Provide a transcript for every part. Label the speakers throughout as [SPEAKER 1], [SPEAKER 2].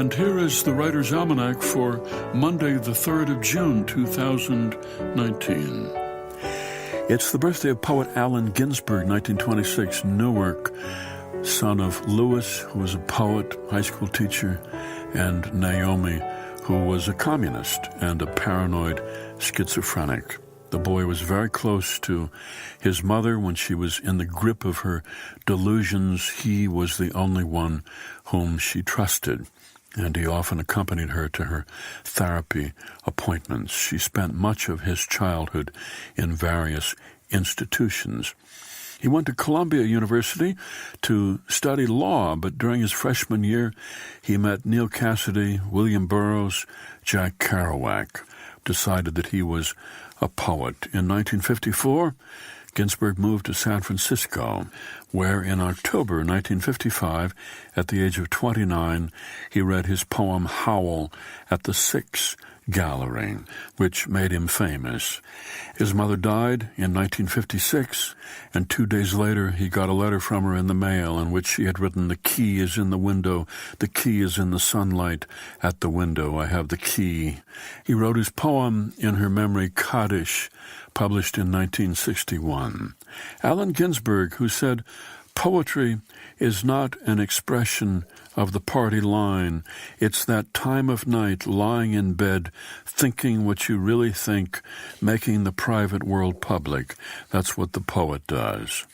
[SPEAKER 1] And here is the Writer's Almanac for Monday, the 3rd of June, 2019. It's the birthday of poet Allen Ginsberg, 1926, Newark, son of Lewis, who was a poet, high school teacher, and Naomi, who was a communist and a paranoid schizophrenic. The boy was very close to his mother when she was in the grip of her delusions. He was the only one whom she trusted, and he often accompanied her to her therapy appointments. She spent much of his childhood in various institutions. He went to Columbia University to study law, but during his freshman year, he met Neal Cassady, William Burroughs, Jack Kerouac, decided that he was a poet. In 1954, Ginsberg moved to San Francisco, where in October 1955, at the age of 29, he read his poem Howl at the Six Gallery, which made him famous. His mother died in 1956, and 2 days later he got a letter from her in the mail in which she had written, "The key is in the window, the key is in the sunlight at the window, I have the key." He wrote his poem in her memory, Kaddish, published in 1961. Allen Ginsberg, who said, "Poetry is not an expression of the party line. It's that time of night, lying in bed, thinking what you really think, making the private world public. That's what the poet does."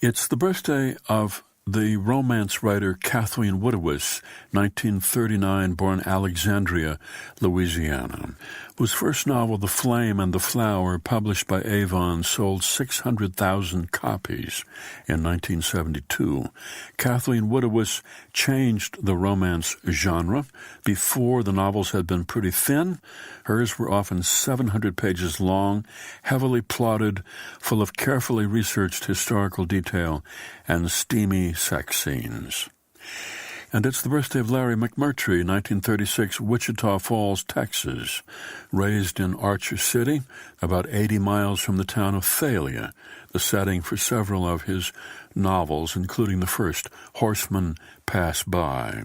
[SPEAKER 1] It's the birthday of the romance writer Kathleen Woodiwiss, 1939, born Alexandria, Louisiana, whose first novel, The Flame and the Flower, published by Avon, sold 600,000 copies in 1972. Kathleen Woodiwiss changed the romance genre. Before, the novels had been pretty thin. Hers were often 700 pages long, heavily plotted, full of carefully researched historical detail and steamy sex scenes. And it's the birthday of Larry McMurtry, 1936, Wichita Falls, Texas, raised in Archer City, about 80 miles from the town of Thalia, the setting for several of his novels, including the first, Horsemen Pass By,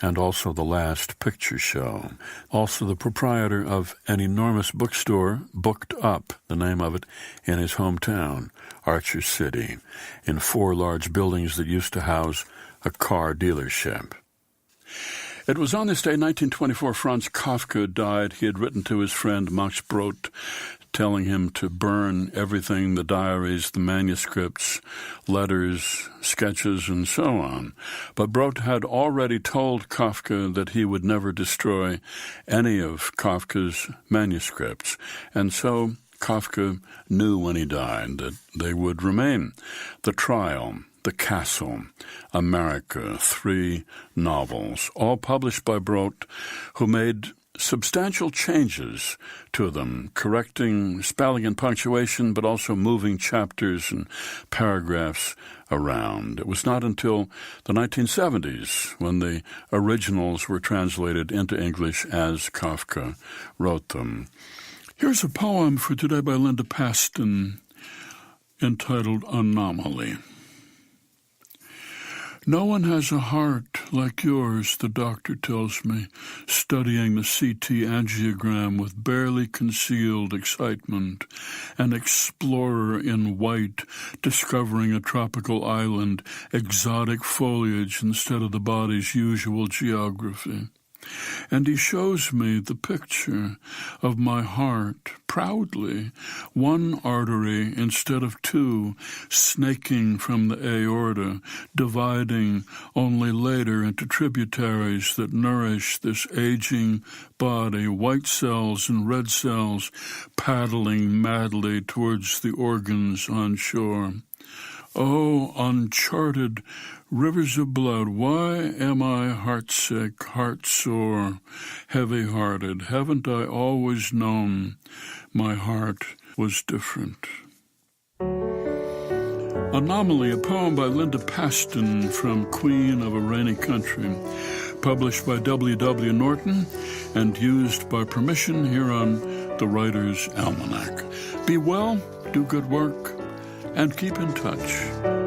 [SPEAKER 1] and also The Last Picture Show. Also the proprietor of an enormous bookstore, Booked Up, the name of it, in his hometown, Archer City, in 4 large buildings that used to house a car dealership. It was on this day, 1924, Franz Kafka died. He had written to his friend Max Brod, telling him to burn everything, the diaries, the manuscripts, letters, sketches, and so on. But Brod had already told Kafka that he would never destroy any of Kafka's manuscripts. And so Kafka knew when he died that they would remain. The Trial, The Castle, America, 3 novels, all published by Brod, who made substantial changes to them, correcting spelling and punctuation, but also moving chapters and paragraphs around. It was not until the 1970s when the originals were translated into English as Kafka wrote them. Here's a poem for today by Linda Paston entitled Anomaly. No one has a heart like yours, the doctor tells me, studying the CT angiogram with barely concealed excitement. An explorer in white, discovering a tropical island, exotic foliage instead of the body's usual geography. And he shows me the picture of my heart, proudly, 1 artery instead of 2, snaking from the aorta, dividing only later into tributaries that nourish this aging body, white cells and red cells paddling madly towards the organs on shore. Oh, uncharted rivers of blood, why am I heartsick, heart-sore, heavy-hearted? Haven't I always known my heart was different? Anomaly, a poem by Linda Paston from Queen of a Rainy Country, published by W.W. Norton and used by permission here on the Writer's Almanac. Be well, do good work, and keep in touch.